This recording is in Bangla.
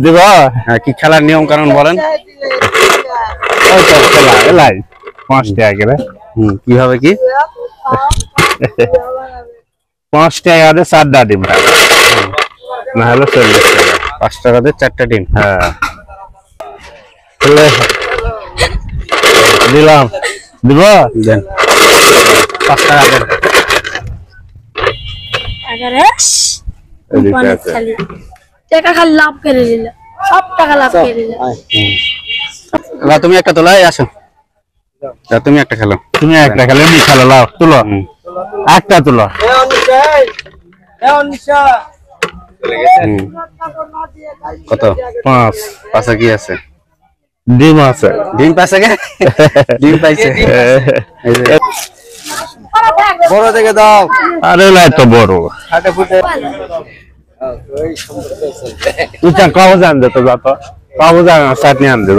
দিব কি খেলার নিয়ম কারণ বলেন? খেলা এলাই 5 টাকা করে। কিভাবে কি? 5 টাকা দিয়ে 4টা ডিম না হলে 40 টাকা। 5 টাকা দিয়ে 4টা ডিম। হ্যাঁ দিলাম। দিব দেন 5 টাকা দেন। টাকা খালি লাভ করে দিল, সব টাকা লাভ করে দিল। তুমি একটা তোলা, আসো তুমি একটা খেলো। তুমি একটা খেলে নি খেলো, লাও তুলো একটা তুলো। কত? 5 পাশে কি আছে? ডিম আছে। ডিম পাশে ডিম পাইছে। বড় থেকে দাও। আরে লাই তো বড় হাটে ফুটে তুই কাগজ আন দে তো, যা তো কাগজ আন, চাটনি আন দে।